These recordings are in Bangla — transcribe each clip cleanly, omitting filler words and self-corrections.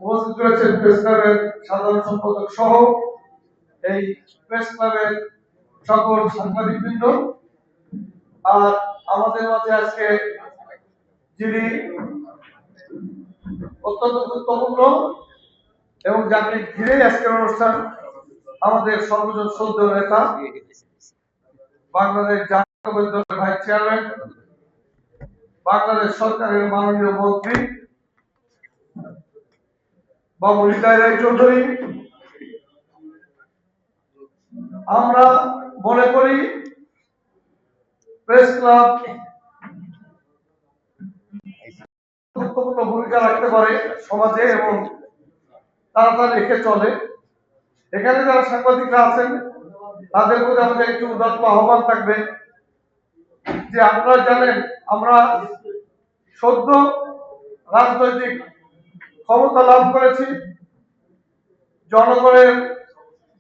উপস্থিত রয়েছেন প্রেস ক্লাবের সাধারণ সম্পাদক সহ এই প্রেস ক্লাবের সকল সাংবাদিকবৃন্দ। আর আমাদের মাঝে আজকে যিনি অত্যন্ত গুরুত্বপূর্ণ এবং যাকে ঘিরে আজকের অনুষ্ঠান, আমাদের সর্বজন শ্রদ্ধেয় নেতা, বাংলাদেশ জাতীয়তাবাদী দলের ভাইস চেয়ারম্যান, বাংলাদেশ সরকারের মাননীয় মন্ত্রী বাবু হৃদয় রায় চৌধুরী। আমরা মনে করি প্রেস ক্লাব গুরুত্বপূর্ণ ভূমিকা রাখতে পারে সমাজে এবং তাড়াতাড়ি রেখে চলে। এখানে যারা সাংবাদিকরা আছেন তাদের প্রতি আমাদের একটু উদাত্ত আহ্বান থাকবে যে আপনারা জানেন আমরা সদ্য রাজনৈতিক ক্ষমতা লাভ করেছি, জনগণের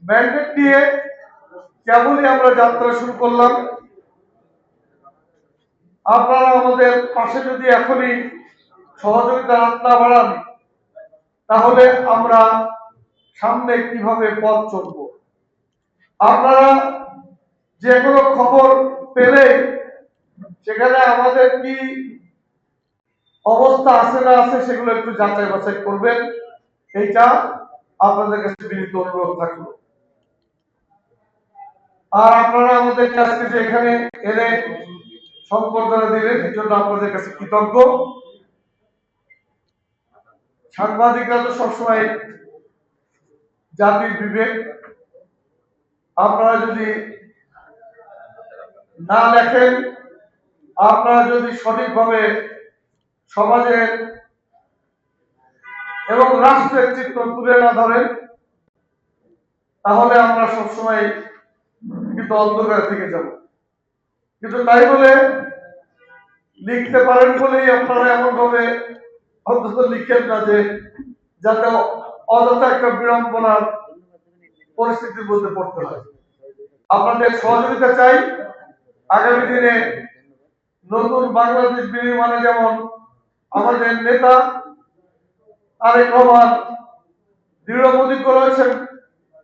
ম্যান্ডেট দিয়ে কেবলই আমরা যাত্রা শুরু করলাম। আপনারা আমাদের পাশে যদি এখনই সহযোগিতার হাত না বাড়ান তাহলে আমরা সামনে কিভাবে পথ চলব। আপনারা যে কোনো খবর পেলে সেখানে আমাদের কি অবস্থা আছে না আছে সেগুলো একটু যাচাই বাছাই করবেন, এইটা আপনাদের কাছে বিনীত অনুরোধ থাকলো। আর আপনারা আমাদের কাছে যে এখানে এনে সম্বর্ধনা দিলেন এই জন্য আপনাদের কাছে কৃতজ্ঞ। সাংবাদিকরা তো সবসময় জাতির বিবেক। আপনারা যদি না লেখেন, আপনারা যদি সঠিকভাবে সমাজের এবং রাষ্ট্রের চিত্র তুলে না ধরেন তাহলে আমরা সবসময় কিন্তু অন্ধকার থেকে যাব। কিন্তু তাই বলে লিখতে পারেন বলেই আপনারা এমন ভাবে অন্তত লিখেন না যে যাতে অযথা একটা বিড়ম্বনার পরিস্থিতির মধ্যে পড়তে হয়। আপনাদের সহযোগিতা চাই। আগামী দিনে নতুন বাংলাদেশ বিনির্মাণে যেমন আমাদের নেতা তারেক রহমান দৃঢ় প্রতিজ্ঞ রয়েছেন,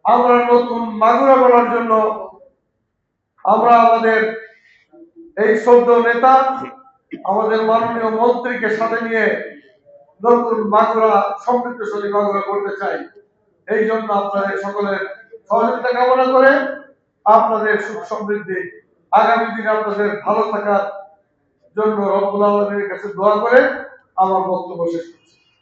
আমরা নতুন মাগুরা করার জন্য আমরা আমাদের এই শ্রদ্ধেয় নেতা আমাদের মাননীয় মন্ত্রীকে সাথে নিয়ে নতুন মাগুরা সমৃদ্ধশালী মাগুরা করতে চাই। এই জন্য আপনাদের সকলের সহযোগিতা কামনা করে আপনাদের সুখ সমৃদ্ধি, আগামী দিনে আপনাদের ভালো থাকার জন্য রব্বুল আলামিনের কাছে দোয়া করে আমার বক্তব্য শেষ করছি।